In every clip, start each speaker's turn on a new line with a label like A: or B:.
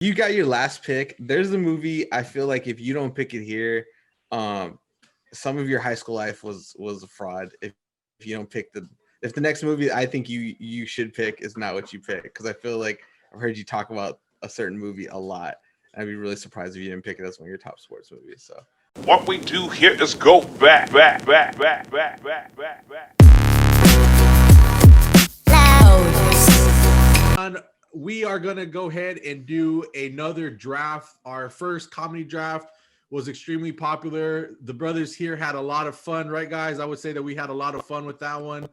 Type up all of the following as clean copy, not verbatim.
A: You got your last pick. There's a movie. I feel like if you don't pick it here, some of your high school life was a fraud. If you don't pick if the next movie I think you should pick is not what you pick, because I feel like I've heard you talk about a certain movie a lot. I'd be really surprised if you didn't pick it as one of your top sports movies. So
B: What we do here is go back.
C: We are going to go ahead and do another draft. Our first comedy draft was extremely popular. The brothers here had a lot of fun, right, guys? I would say that we had a lot of fun with that one.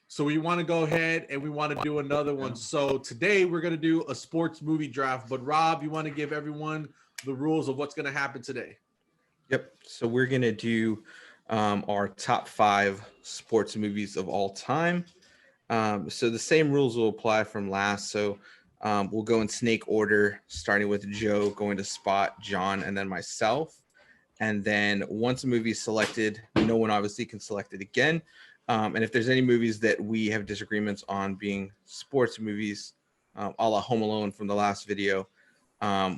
C: So we want to go ahead and we want to do another one. So today we're going to do a sports movie draft. But Rob, you want to give everyone the rules of what's going to happen today?
A: Yep. So we're going to do our top 5 sports movies of all time. So the same rules will apply from last. So we'll go in snake order, starting with Joe, going to Spot, John, and then myself. And then once a movie is selected, no one obviously can select it again. And if there's any movies that we have disagreements on being sports movies, a la Home Alone from the last video,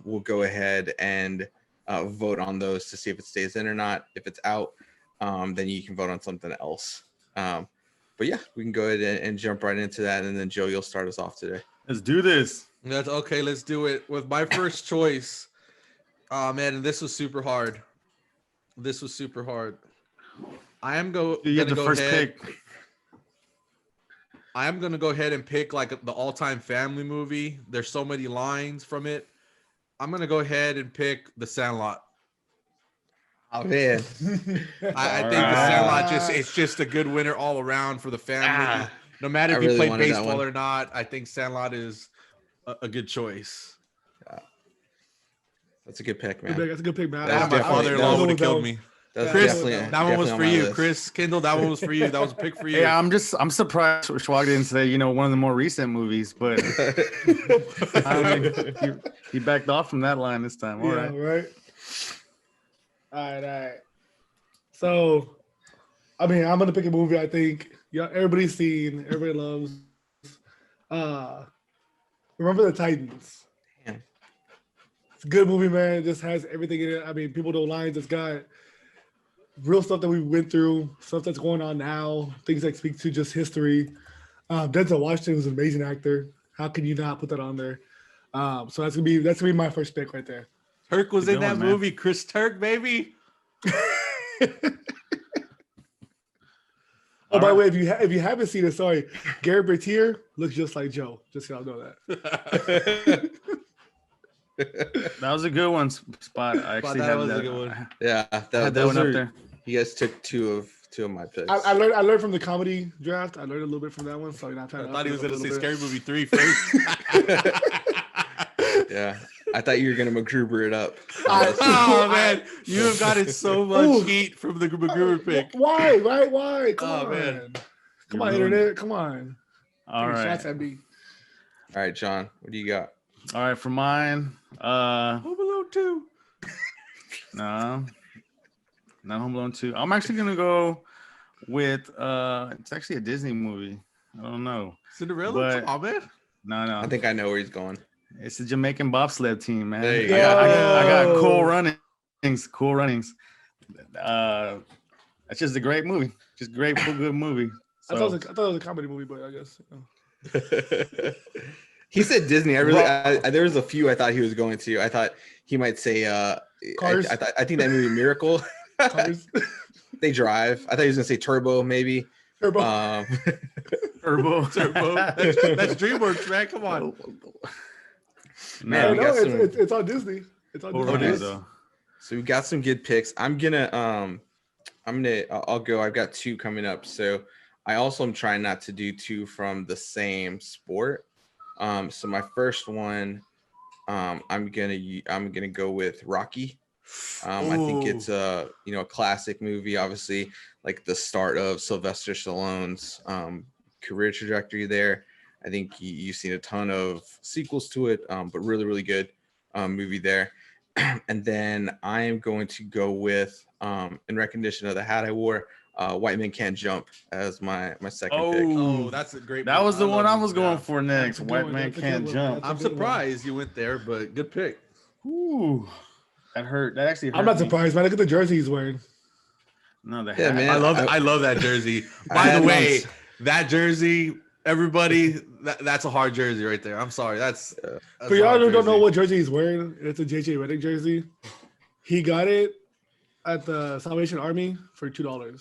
A: we'll go ahead and vote on those to see if it stays in or not. If it's out, then you can vote on something else. But yeah, we can go ahead and jump right into that. And then Joe, you'll start us off today.
D: Let's do this.
C: That's okay. Let's do it with my first choice. Oh man, and this was super hard. I am
D: You have the first pick.
C: I am gonna go ahead and pick like the all-time family movie. There's so many lines from it. I'm gonna go ahead and pick The Sandlot.
A: Oh man,
C: I think The Sandlot it's just a good winner all around for the family. No matter if you play baseball or not, I think Sandlot is a good choice.
A: That's a good pick, man.
E: That's a good pick, man.
C: My father-in-law would have killed me.
A: Chris,
C: that one was for you. Chris Kendall, that one was for you. That was a pick for you.
D: Yeah, I'm surprised Schwag didn't say, one of the more recent movies, but he backed off from that line this time. All right.
E: All right. So, I'm gonna pick a movie I think everybody's seen, everybody loves. Remember the Titans.
A: Damn.
E: It's a good movie, man. It just has everything in it. People know lines. It's got real stuff that we went through, stuff that's going on now, things that speak to just history. Denzel Washington was an amazing actor. How can you not put that on there? So that's gonna be my first pick right there.
C: Turk was in that movie. Chris Turk, baby.
E: By the way, if you haven't seen it, sorry, Gary Bertier looks just like Joe. Just so y'all know that.
D: That was a good one, Spot. I actually had that.
C: A good one.
A: Yeah,
D: that one up there.
A: You guys took two of my picks.
E: I learned from the comedy draft. I learned a little bit from that one. So I
C: thought he was going to say Scary Movie 3 first.
A: Yeah, I thought you were going to MacGruber it up.
C: Oh man, you have gotten so much heat from the MacGruber pick.
E: Why? Come on,
C: man.
E: Come on, internet. Come on.
D: All right.
E: Shots at me.
A: All right, John, what do you got?
D: All right, for mine,
C: Home Alone 2.
D: No, not Home Alone 2. I'm actually gonna go with it's actually a Disney movie. I don't know.
C: Cinderella? Come on, man.
D: No.
A: I think I know where he's going.
D: It's the Jamaican bobsled team, man.
A: There you
D: I got cool runnings. That's just a great movie. Just great, good movie. So.
E: I thought it was a comedy movie, but I guess.
A: He said Disney. There was a few I thought he was going to. I thought he might say
E: Cars.
A: I think that movie Miracle.
E: Cars.
A: They drive. I thought he was gonna say Turbo, maybe.
E: Turbo.
D: Turbo.
C: That's DreamWorks, man. Come on.
A: Man,
E: it's on Disney. It's on Disney.
A: It is. So we got some good picks. I'll go. I've got 2 coming up. So I also am trying not to do 2 from the same sport. So my first one, I'm gonna go with Rocky. I think it's a classic movie, obviously, like the start of Sylvester Stallone's career trajectory there. I think you've seen a ton of sequels to it, but really, really good movie there. And then I am going to go with, in recognition of the hat I wore, White Men Can't Jump as my second pick.
C: Oh, that's a great.
D: That
C: movie.
D: was the one I
C: love
D: was
C: it.
D: going
C: Yeah.
D: for next.
E: That's a good
D: White
E: one.
D: Man
E: That's a
D: Can't
E: good one.
D: Jump.
E: That's a
C: I'm
E: good one.
C: surprised you went there, but good pick.
D: Ooh, that hurt. That actually hurt.
E: I'm not
D: me.
E: surprised, man. Look at the jersey he's wearing.
D: No, the
A: Yeah,
D: hat.
A: man.
C: I love that jersey.
A: I
C: By
A: had
C: the
A: it on
C: way,
A: s-
C: that jersey, everybody, that's a hard jersey right there. I'm sorry. That's
E: For
C: a
E: y'all
C: hard
E: who don't know
C: jersey.
E: what jersey he's wearing, it's a JJ Redick jersey. He got it at the Salvation Army for $2.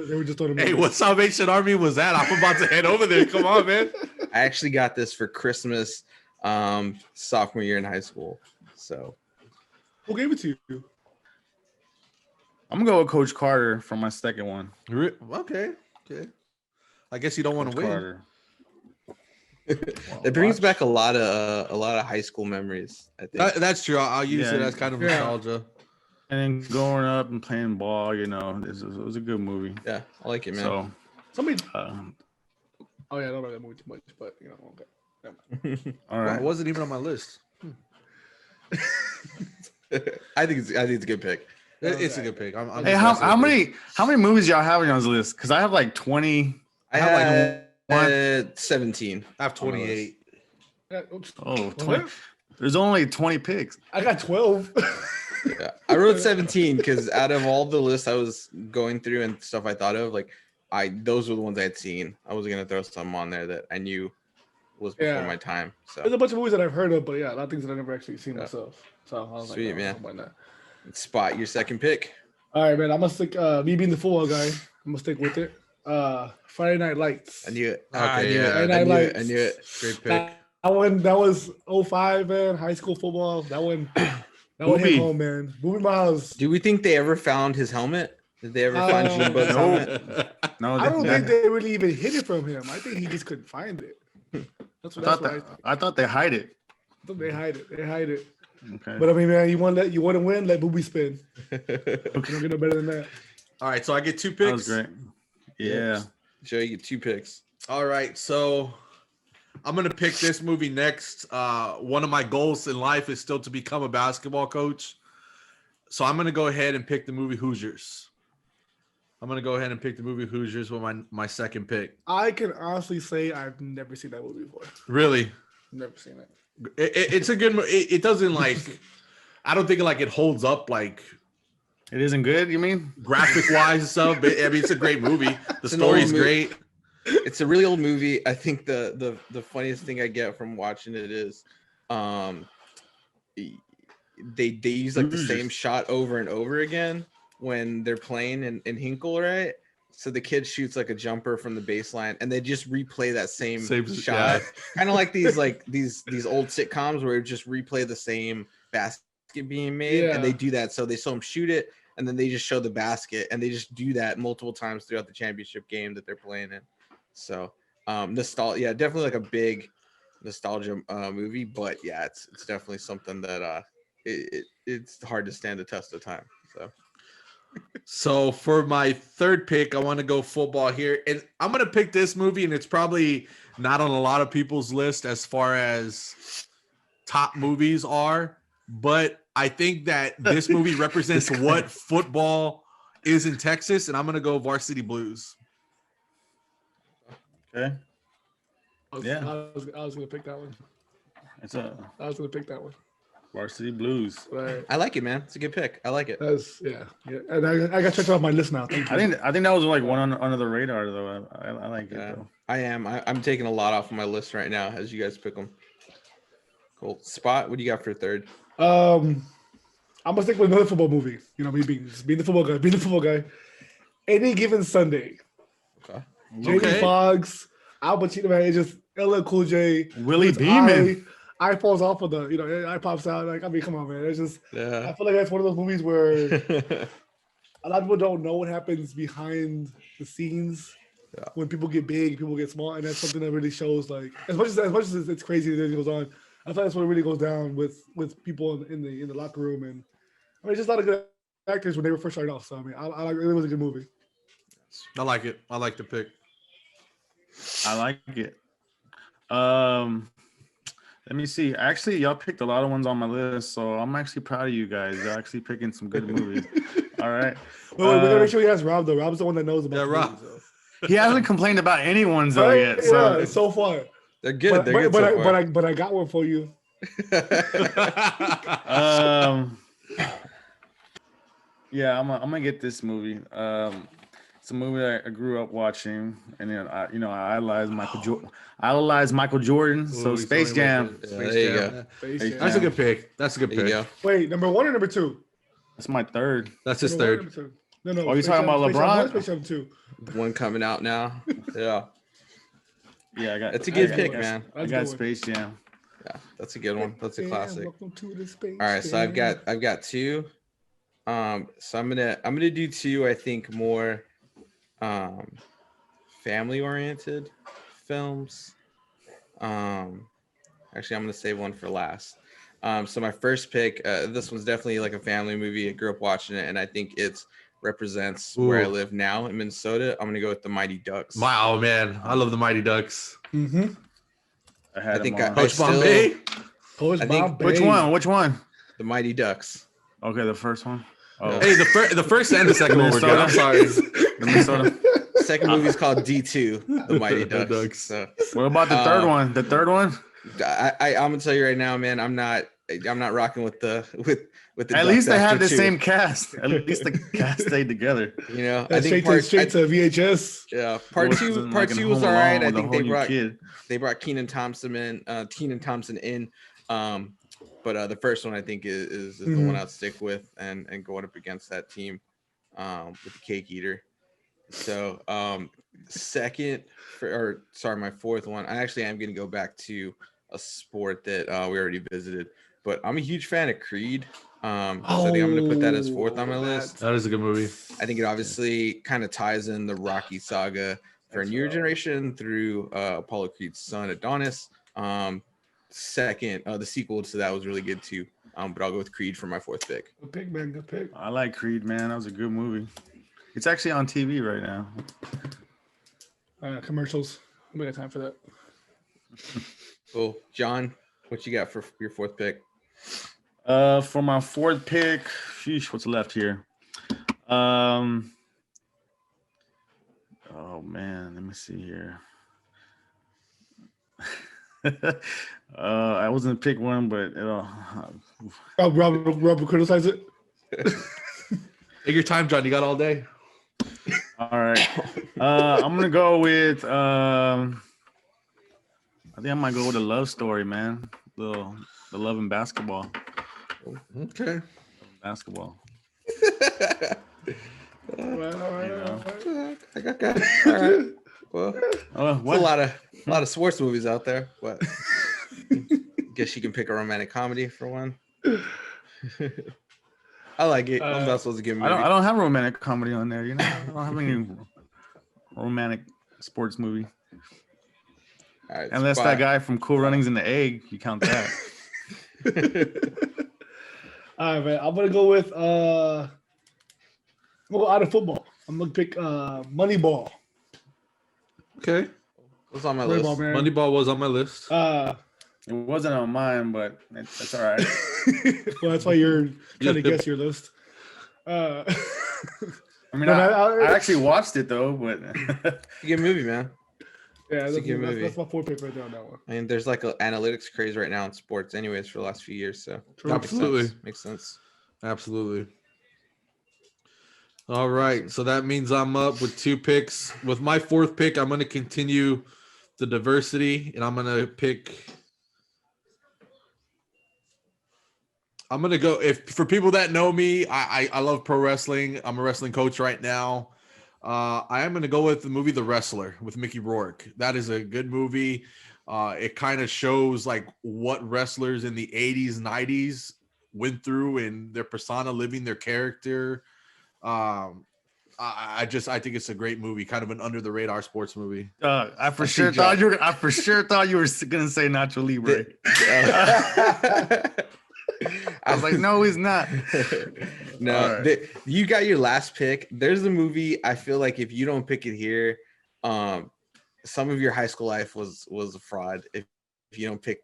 E: They were just throwing him.
C: Hey,
E: in.
C: what Salvation Army was that? I'm about to head over there. Come on, man.
A: I actually got this for Christmas, sophomore year in high school. So
E: Who gave it to you?
D: I'm gonna go with Coach Carter for my second one.
C: Okay. I guess you don't want to
D: Coach
C: win.
D: Carter.
A: it brings back a lot of high school memories. I think.
C: That's true. I'll use
D: Yeah.
C: it as kind of
E: Yeah.
C: nostalgia.
D: And then growing up and playing ball, it was a good movie.
A: Yeah, I like it, man.
D: So,
E: Somebody.
D: uh,
E: Oh yeah, I don't know that movie too much, but you know, okay.
D: all
C: Well,
D: right.
C: it wasn't even on my list.
A: I think it's a good pick.
C: It's a good pick. I'm
D: Hey,
C: just
D: how,
C: messing
D: how
C: with you.
D: many movies y'all have on y'all's list? Because I have like 20.
A: I
C: have, like,
A: had 17.
C: I have 28.
E: Yeah, oops.
D: Oh, 20. There's only 20 picks.
E: I got 12.
A: Yeah, I wrote 17 because out of all the lists I was going through and stuff I thought of, like those were the ones I had seen. I was gonna throw some on there that I knew was before
E: Yeah.
A: my time.
E: There's
A: So
E: a bunch of movies that I've heard of, but yeah, a lot of things that I've never actually seen
A: Yeah.
E: myself. So I was
A: Sweet,
E: like,
A: man.
E: why not?
A: Spot your second pick.
E: All right, man. I'm gonna stick. Me being the football guy, I'm gonna stick with it. Friday Night Lights.
A: I knew it.
C: Okay,
A: I knew
C: yeah.
A: it.
E: Friday
A: I
E: Night
A: knew it. I
E: Lights.
A: knew it.
C: Great pick.
E: That was 05, man. High school football. That one hit
D: Booby.
E: home, man. Booby Miles.
A: Do we think they ever found his helmet? Did they ever find
E: Uh,
A: Jimbo's
D: no.
A: helmet?
D: No,
E: I don't think they really even hid it from him. I think he just couldn't find it. That's what I think.
D: I thought they hide it.
E: I thought they hide it. They hide it.
D: Okay.
E: But I mean, man, you want to win? Let Booby spin. You don't get no better than that.
C: All right, so I get 2 picks.
D: That was great. Yeah.
A: Joe, you get 2 picks.
C: All right, so I'm gonna pick this movie next. One of my goals in life is still to become a basketball coach, so I'm gonna go ahead and pick the movie Hoosiers. With my second pick.
E: I can honestly say I've never seen that movie before.
C: Really,
E: Never seen it.
C: it's a good movie. It doesn't like. I don't think like it holds up like
D: It isn't good, you mean?
C: graphic wise and stuff. But I mean, it's a great movie. The
A: It's an
C: story's
A: old movie.
C: great.
A: It's a really old movie. I think the funniest thing I get from watching it is they use like the same shot over and over again when they're playing in Hinkle, right? So the kid shoots like a jumper from the baseline and they just replay that same shot. Kind of like these old sitcoms where it just replay the same basket being made, and they
E: Yeah.
A: do that. So they saw him shoot it and then they just show the basket, and they just do that multiple times throughout the championship game that they're playing in. So nostalgia, yeah, definitely like a big nostalgia movie, but yeah, it's definitely something that it's hard to stand the test of time.
C: So for my third pick, I want to go football here, and I'm gonna pick this movie, and it's probably not on a lot of people's list as far as top movies are, but I think that this movie represents what football is in Texas, and I'm gonna go Varsity Blues.
D: Okay. Yeah.
E: I was gonna pick that one.
D: It's a
E: I was gonna pick that one.
D: Varsity Blues.
E: Right.
A: I like it, man. It's a good pick. I like it.
E: That's yeah. And I got checked off my list now. Thank you.
D: I think that was like one under the radar though. I like it
A: Yeah,
D: though.
A: I am. I'm taking a lot off of my list right now as you guys pick them. Cool. Spot, what do you got for third?
E: I'm gonna stick with another football movie. You know, me being the football guy. Any Given Sunday.
A: Okay.
E: Jamie
C: Okay.
E: Foxx, Al Pacino, man, it's just LL Cool J.
D: Willie
E: his
D: Beeman.
E: eye falls off of the, eye pops out. Like, I mean, come on, man. It's just, I
A: Yeah.
E: feel like that's one of those movies where a lot of people don't know what happens behind the scenes
A: Yeah.
E: when people get big, people get small, and that's something that really shows. Like, as much as it's crazy that it goes on, I feel like that's what really goes down with people in the locker room, and I mean, just a lot of good actors when they were first starting off. So I mean, I like it was a good movie.
C: I like it. I like the pick.
D: I like it. Let me see. Actually, y'all picked a lot of ones on my list, so I'm actually proud of you guys. You're actually picking some good movies. All right.
E: Wait, we gotta make sure he has Rob though. Rob's the one that knows about
C: Yeah,
E: the
C: Rob.
E: movie, so.
D: He hasn't complained about anyone's though
E: Right?
D: yet. So
E: Yeah, so far.
A: They're good. They're good
E: but,
A: so
E: I,
A: far.
E: but I got one for you.
D: yeah, I'm gonna get this movie. It's a movie that I grew up watching, and then I idolized Michael Jordan. So
C: Ooh,
D: Space
C: he's funny
D: Jam.
C: about
A: Yeah,
C: Space
A: there you
C: Jam.
A: go.
E: Space
D: Hey,
E: Jam.
C: That's a good pick. That's a good
A: There you
C: pick.
A: go.
E: Wait, number 1 or number 2?
D: That's my third.
C: That's his
E: Number one or
C: third.
E: number 2? No.
D: Oh, you
E: Space
D: talking
E: Jam-
D: about
E: Space Jam
D: LeBron?
E: 1, Space Jam 2.
A: One coming out now. Yeah,
D: Yeah, I got.
A: that's a good
D: I
A: pick,
D: got-
A: man.
D: I
E: That's
D: got
E: a good one.
D: Space Jam.
A: Yeah, that's a good one. That's a
E: Yeah,
A: classic.
E: welcome to the Space
A: All right, so I've
E: Jam.
A: got 2. So I'm gonna do 2. I think more family oriented films. Actually, I'm gonna save one for last. So my first pick, this one's definitely like a family movie. I grew up watching it, and I think it represents where I
C: Ooh.
A: live now in Minnesota. I'm gonna go with the Mighty Ducks.
C: Oh man, I love the Mighty Ducks.
E: Mm-hmm.
D: I had
A: I think
D: him on.
C: Coach
A: still-
C: Bombay.
E: Coach
A: I think-
E: Bombay.
D: Which one? Which one?
A: The Mighty Ducks.
D: Okay, the first one. Oh,
C: Hey, the first and the second one were good. I'm sorry.
D: the Minnesota.
A: Second movie's called D2, The Mighty
C: The
A: Ducks.
C: Ducks.
A: So
D: What about the third
A: Um,
D: one? The third one?
A: I'm gonna tell you right now, man. I'm not rocking with the with the.
D: At
A: Ducks
D: least they
A: after
D: had the
A: 2.
D: same cast. At least the cast stayed together.
A: You know, I
E: That's
A: think
E: straight to VHS.
A: yeah, part
D: It
A: two
D: wasn't
A: part
D: like in
A: 2 was
D: Home
A: all right.
D: Alone
A: I
D: with a
A: think
D: whole
A: they
D: new kid.
A: brought Keenan Thompson in. But the first one I think is the one I'll stick with and going up against that team with the Cake Eater. So my fourth one. I actually am going to go back to a sport that we already visited, but I'm a huge fan of Creed. So I think I'm going to put that as fourth on my list.
C: That is a good movie.
A: I think it obviously kind of ties in the Rocky saga for a newer generation through Apollo Creed's son Adonis. Second, the sequel to that was really good too. But I'll go with Creed for my fourth pick.
E: Good pick, man. Good pick.
D: I like Creed, man. That was a good movie. It's actually on TV right now.
E: Commercials. We got time for that.
A: Cool. John, what you got for your fourth pick?
D: For my fourth pick, sheesh, what's left here? Oh man, let me see here. I wasn't pick one, but
E: Robert criticize it.
C: Take your time, John. You got all day.
D: all right. I'm gonna go with I think I might go with a love story, man. The love in basketball.
C: Okay.
D: Basketball.
E: All right.
A: I got that. All right. Well, there's
D: What?
A: a lot of sports movies out there, but guess you can pick a romantic comedy for one. I like it. That's supposed to give me.
D: I don't have a romantic comedy on there. You know, I don't have any romantic sports movie.
A: All right,
D: Unless that guy from Cool Runnings in the Egg, you count that.
E: All right, man. I'm gonna go with we'll go out of football. I'm gonna pick Moneyball.
C: Okay.
A: What's on my
E: Moneyball,
A: list?
E: man.
C: Moneyball was on my list.
D: It wasn't on mine, but that's all right.
E: Well, that's why you're trying to guess your list.
D: I mean,
E: No,
D: I actually watched it though, but
A: Good movie, man.
E: Yeah,
A: It's a good movie.
E: that's my fourth pick right there on that one.
A: I mean, there's like an analytics craze right now in sports, anyways, for the last few years. So
E: True.
C: Absolutely.
A: makes sense.
C: Absolutely. All right. So that means I'm up with 2 picks. With my fourth pick, I'm going to continue the diversity, and I'm going to pick. I'm going to go. If for people that know me, I love pro wrestling. I'm a wrestling coach right now. I am going to go with the movie The Wrestler with Mickey Rourke. That is a good movie. It kind of shows like what wrestlers in the 80s, 90s went through in their persona, living their character. I think it's a great movie, kind of an under the radar sports movie.
D: I for sure thought you were gonna say Nacho Libre. I was like, no, he's not.
A: No,
D: All right.
A: you got your last pick. There's a movie. I feel like if you don't pick it here, some of your high school life was a fraud. If you don't pick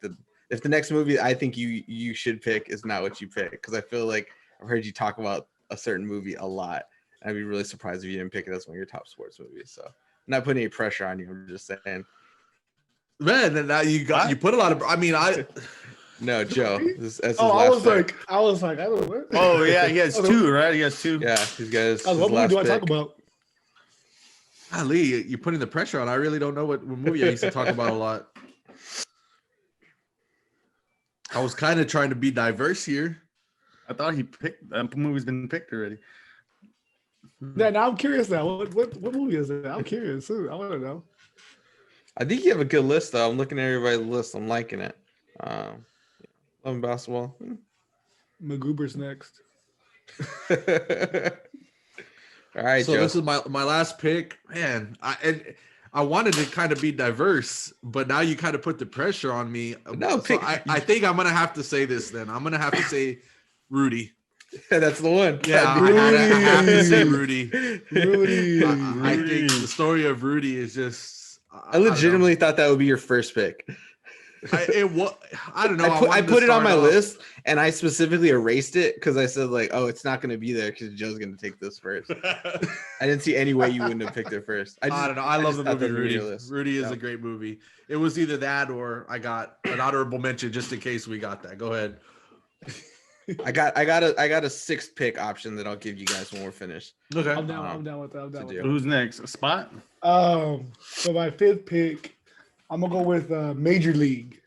A: if the next movie I think you should pick is not what you pick, because I feel like I've heard you talk about a certain movie a lot. I'd be really surprised if you didn't pick it as one of your top sports movies. So I'm not putting any pressure on you. I'm just saying.
C: Man, then now you put a lot of. I mean,
A: No, Joe. That's his
E: Oh,
A: last pick.
E: I was like, I don't know what.
D: Oh yeah, he has
E: Oh,
D: two, right? He has two.
A: Yeah, he's got his
E: what movie
A: last
E: do I
A: pick.
E: talk about?
C: Ali, you're putting the pressure on. I really don't know what movie I used to talk about a lot. I was kind of trying to be diverse here.
D: I thought he picked that movie's been picked already.
E: Yeah, now I'm curious now. What movie is it? I'm curious too. I want to know.
A: I think you have a good list, though. I'm looking at everybody's list. I'm liking it. Loving basketball.
E: MacGruber's next.
A: All right,
C: So
A: Joe.
C: this is my last pick, man. I wanted to kind of be diverse, but now you kind of put the pressure on me.
A: No,
C: So
A: pick-
C: I think I'm gonna have to say this. Then I'm gonna have to say Rudy.
A: That's the one.
C: Yeah, I have to say Rudy.
E: Rudy.
C: I think the story of Rudy is just.
A: I legitimately thought that would be your first pick.
C: I don't know.
A: I put it on my list, and I specifically erased it because I said like, "Oh, it's not going to be there because Joe's going to take this first." I didn't see any way you wouldn't have picked it first.
C: I don't know. I love the
A: just thought
C: movie
A: that would be
C: Rudy.
A: your list.
C: Rudy is
A: Yeah.
C: a great movie. It was either that or I got an honorable mention just in case we got that. Go ahead.
A: I got a sixth pick option that I'll give you guys when we're finished.
C: Okay.
E: I'm down with that. I'm down
A: to
E: with
A: do.
E: that.
D: Who's next? Spot?
E: So my fifth pick, I'm gonna go with Major League.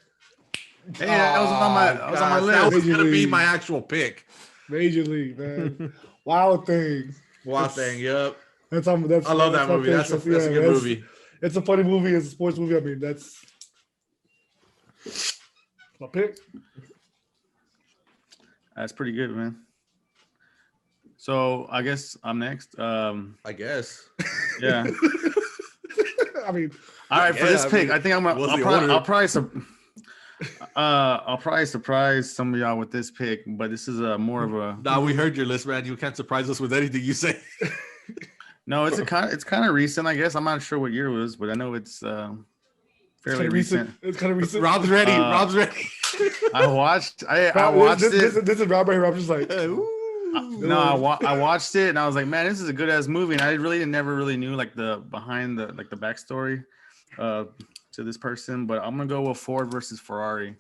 D: Hey, that was on my
C: Gosh,
D: list.
C: That was
E: Major
C: gonna be
E: League.
C: my actual pick.
E: Major League, man. Wild Thing.
C: Wow, thing. Yep.
E: That's
C: I love that
E: my
C: movie.
E: pick.
C: That's a
E: Yeah,
C: good movie.
E: It's a funny movie. It's a sports movie. I mean, that's my pick.
D: That's pretty good, man. So I guess I'm next.
C: I guess.
D: Yeah.
E: I mean,
D: All right, for
C: Yeah,
D: this
C: I
D: pick,
C: mean,
D: I think I'm gonna.
C: what's
D: I'll
C: the
D: probably,
C: order?
D: I'll probably surprise some of y'all with this pick, but this is a more of a
C: Now we heard your list, man. You can't surprise us with anything you say.
D: no. It's kind of recent, I guess. I'm not sure what year it was, but I know it's fairly recent.
E: It's kind of recent.
C: Rob's ready.
D: Uh,
C: Rob's ready.
D: I watched
E: this,
D: it.
E: This is Robert. Rob's just like,
D: No, I watched it and I was like, man, this is a good ass movie, and I never really knew like the behind the like the backstory to this person, but I'm gonna go with Ford versus Ferrari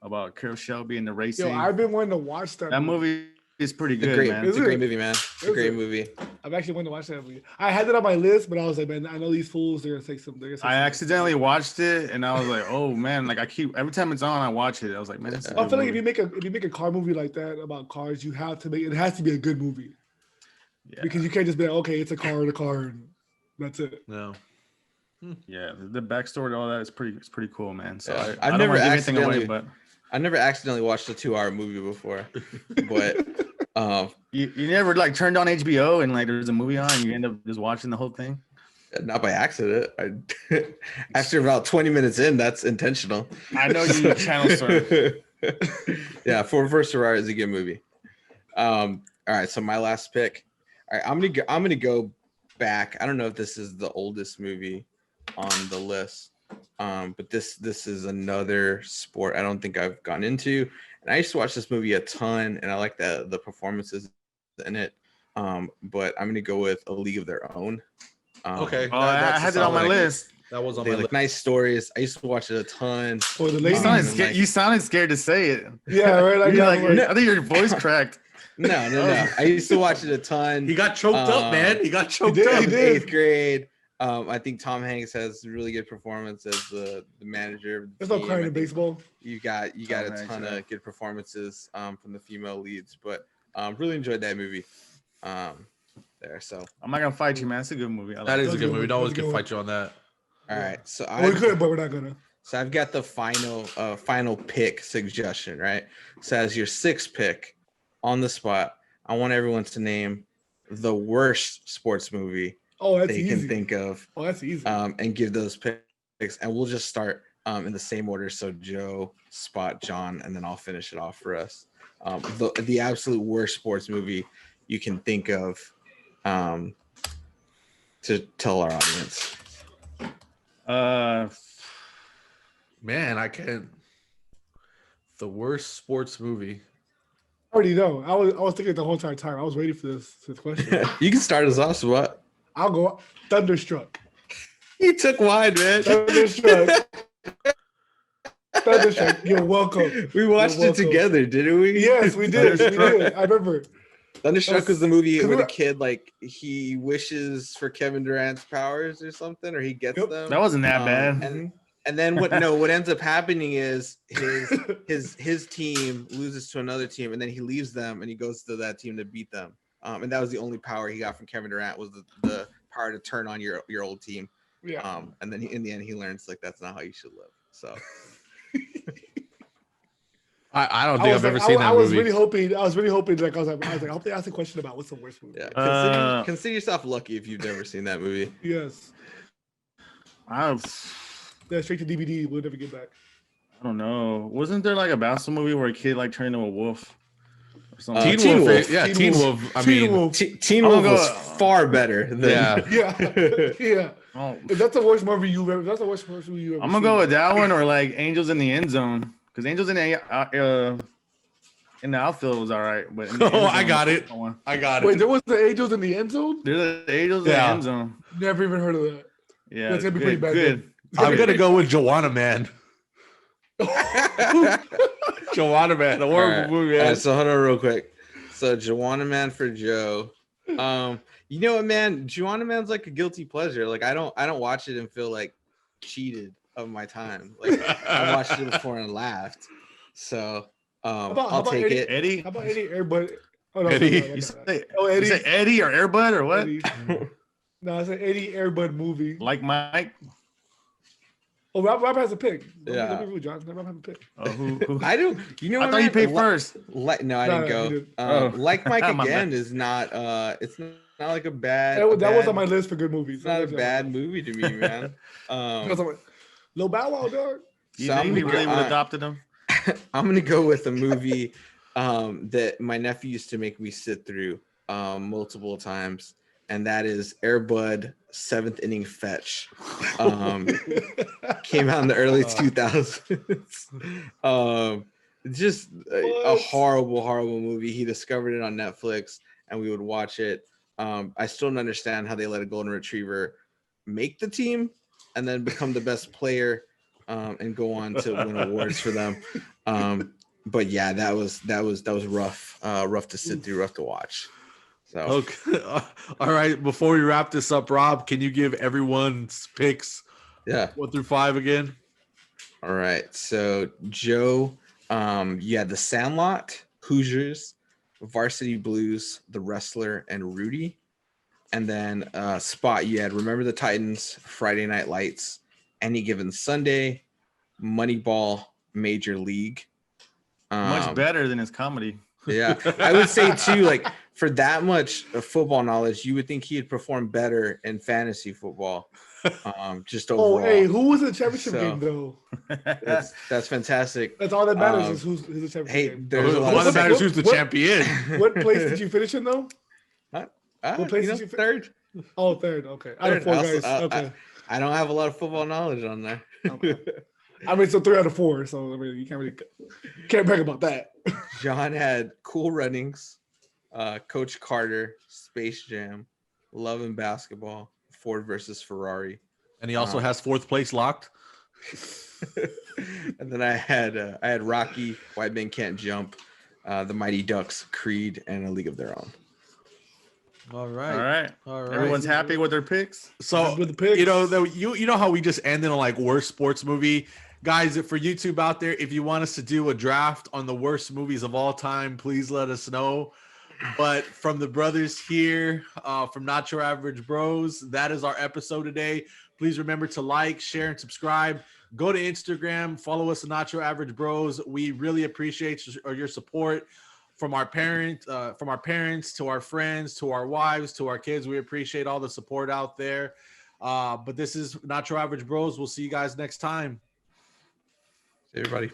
D: about Carroll Shelby and the racing.
E: yo, I've been wanting to watch that.
D: That movie is pretty
A: It's a
D: good,
A: great,
D: man.
A: it's a
E: Is
A: great
E: it?
A: movie, man. It's a
E: Is
A: great
E: it?
A: movie.
E: I've actually wanted to watch that movie. I had it on my list, but I was like, man, I know these fools. They're gonna take some.
D: I accidentally watched it and I was like, oh man, like I keep every time it's on, I watch it. I was like, man, this is a
E: I
D: good
E: feel like
D: movie.
E: if you make a car movie like that about cars, you have to make it has to be a good movie
D: Yeah.
E: because you can't just be like, okay, it's a car, and that's it.
C: No.
D: Yeah, the backstory to all that is pretty cool, man. So
A: Yeah.
D: I
A: I've
D: don't
A: never
D: want to give anything away,
A: accidentally-
D: but
A: I never accidentally watched a 2-hour movie before, but
D: you never like turned on HBO and like there's a movie on and you end up just watching the whole thing.
A: not by accident. After about 20 minutes in, that's intentional.
D: I know you channel surf.
A: Yeah, Ford vs Ferrari is a good movie. All right, so my last pick. All right, I'm gonna go back. I don't know if this is the oldest movie on the list, but this is another sport I don't think I've gone into, and I used to watch this movie a ton, and I like the performances in it. But I'm gonna go with A League of Their Own.
C: Okay.
D: Oh, I had it on my list.
C: That was on
A: They
C: my
A: like
C: list.
A: nice stories. I used to watch it a ton.
E: Or the
D: You
E: ladies.
D: sounded,
A: Nice.
D: scared, you sounded scared to say it.
E: Yeah, right. Like,
D: You're
E: I'm
D: like, I think your voice cracked.
A: No. I used to watch it a ton.
C: He got choked up, man. He got choked
E: did,
C: up.
E: he
A: in
E: did.
A: 8th grade. I think Tom Hanks has a really good performance as the manager. Of the
E: There's no
A: team.
E: crying
A: I
E: in
A: think
E: baseball.
A: You got
D: Tom
A: a
D: Hanks,
A: ton
D: yeah.
A: of good performances from the female leads, but really enjoyed that movie. There. So
D: I'm not gonna fight you, man. It's a good movie. I like
C: That
D: it.
C: is a good movie. No
E: That's
C: one
E: a
C: can
E: good
C: fight you on that.
A: all right. So
E: We could, but we're not gonna.
A: So I've got the final pick suggestion, right? So as your sixth pick on the spot, I want everyone to name the worst sports movie
E: Oh, that's
A: they
E: easy.
A: can think of,
E: Oh, that's easy.
A: and give those picks. And we'll just start in the same order. So Joe, Spot, John, and then I'll finish it off for us. The absolute worst sports movie you can think of to tell our audience.
C: Man, I can't. The worst sports movie.
E: I already know. I was thinking the whole entire time. I was waiting for this question.
A: You can start us off, what?
E: I'll go Thunderstruck.
A: You took wine, man.
E: Thunderstruck. Thunderstruck. You're welcome.
A: We watched
E: You're
A: it
E: welcome.
A: together, didn't we?
E: Yes, we did. We did. I remember.
A: Thunderstruck was the movie
E: Cause
A: where the
E: we're-
A: kid like he wishes for Kevin Durant's powers or something, or he gets
E: Yep.
A: them.
D: That wasn't that
A: Um,
D: bad.
A: And then what ends up happening is his team loses to another team, and then he leaves them and he goes to that team to beat them. And that was the only power he got from Kevin Durant was the power to turn on your old team.
E: Yeah.
A: And then in the end he learns like that's not how you should live. So
C: I don't think I've ever seen that
E: I was
C: movie.
E: really hoping. I was like, I hope they ask a question about what's the worst movie.
A: yeah, consider yourself lucky if you've never seen that movie.
E: Yes.
D: I
E: Yeah, straight to DVD. We'll never get back.
D: don't know. Wasn't there like a basketball movie where a kid like turned into a wolf or something?
C: Teen
A: Teen
C: Wolf.
A: Wolf.
C: Yeah,
E: Teen
C: Teen
E: Wolf.
C: Wolf. I
E: Teen
C: mean,
E: Wolf.
A: Teen
D: I'm
A: Wolf
D: gonna
A: was
D: go-
A: far better than
C: yeah.
E: Yeah.
D: Oh,
E: If that's the worst movie you've ever. That's the worst movie you ever.
D: I'm gonna go with that one or like Angels in the End Zone because Angels in the outfield was all right, but in the
C: Oh,
D: end
C: I
D: zone,
C: got it.
D: that one.
C: I got
E: Wait,
C: it.
E: there was the Angels in the end zone.
D: There's the Angels in the
C: Yeah.
D: end zone.
E: Never even heard of that.
D: Yeah,
E: That's gonna be pretty bad
D: Good.
C: I'm gonna go with Joanna Man. Joanna Man, a horrible
A: All right.
C: movie.
A: All
C: Man.
A: right, so hold on real quick. So Joanna Man for Joe. You know what, man? Joanna Man's like a guilty pleasure. Like I don't watch it and feel like cheated of my time. Like I watched it before and laughed. So
E: about- how
A: I'll
E: about
A: take
E: Eddie?
A: it.
D: Eddie.
E: How about Eddie Airbud? Oh no,
C: Eddie,
E: no, no, no,
D: You
E: no.
D: say,
E: Oh,
D: you
E: Eddie.
D: say Eddie or Airbud or what?
E: Eddie. No, it's an Eddie Airbud movie.
D: Like Mike?
E: Oh, Rob has a pick.
A: Yeah.
E: Let me read, John. Rob has a pick.
D: Who?
A: I don't. You know
D: I
A: what?
D: thought you
A: man?
D: paid first.
A: No, I
E: No,
A: didn't
E: no,
A: go.
E: you didn't.
D: Oh.
A: Like Mike
D: My
A: again
D: bad.
A: is not. It's not like a bad.
E: That was
A: bad-
E: on my list for good movies.
A: It's not a bad movie to me, man.
E: Because I'm like, Lil Bow Wow, dog.
D: You
A: So I'm
D: think he
A: gonna
D: really
A: go-
D: would have adopted him?
A: I'm gonna go with a movie that my nephew used to make me sit through multiple times, and that is Airbud Seventh Inning Fetch. Came out in the early 2000s. Just a
E: What?
A: horrible movie. He discovered it on Netflix, and we would watch it. I still don't understand how they let a golden retriever make the team and then become the best player and go on to win awards for them. But yeah, that was rough, rough to sit through, rough to watch. So
C: Okay. All right. Before we wrap this up, Rob, can you give everyone's picks
A: yeah.
C: 1 through 5 again?
A: All right. So Joe, you had The Sandlot, Hoosiers, Varsity Blues, The Wrestler, and Rudy. And then Spot, you had Remember the Titans, Friday Night Lights, Any Given Sunday, Moneyball, Major League.
D: Much better than his comedy.
A: Yeah, I would say too, like for that much football knowledge, you would think he'd perform better in fantasy football. Just
E: Oh,
A: overall.
E: hey, who was in the championship
A: So-
E: game though?
A: That's fantastic.
E: That's all that matters
A: Um,
E: is who's in the championship
A: Hey,
E: game.
A: there's a lot
C: One
A: of
C: that matters
E: what-
C: who's the
E: what-
C: champion.
E: What place did you finish in though? what place did you fi-
A: third.
E: Oh, third. Okay, out of
A: Third.
E: four
A: Also,
E: guys. Okay.
A: I don't have a lot of football knowledge on there.
E: Okay. I mean, so 3 out of 4. So I mean, you can't brag about that.
A: John had Cool Runnings, Coach Carter, Space Jam, Love and Basketball, Ford versus Ferrari.
C: And he also has 4th place locked.
A: And then I had Rocky, White Men Can't Jump, The Mighty Ducks, Creed, and A League of Their Own.
C: All
D: All
C: right.
D: right.
C: All right.
D: Everyone's happy with their picks.
C: So
E: With the picks.
C: you know you know how we just ended on like worst sports movie, guys. For YouTube out there, if you want us to do a draft on the worst movies of all time, please let us know. But from the brothers here, from Not Your Average Bros, that is our episode today. Please remember to like, share, and subscribe. Go to Instagram, follow us at Not Your Average Bros. We really appreciate your support. From our parents to our friends, to our wives, to our kids. We appreciate all the support out there. But this is Not Your Average Bros. We'll see you guys next time.
A: Everybody.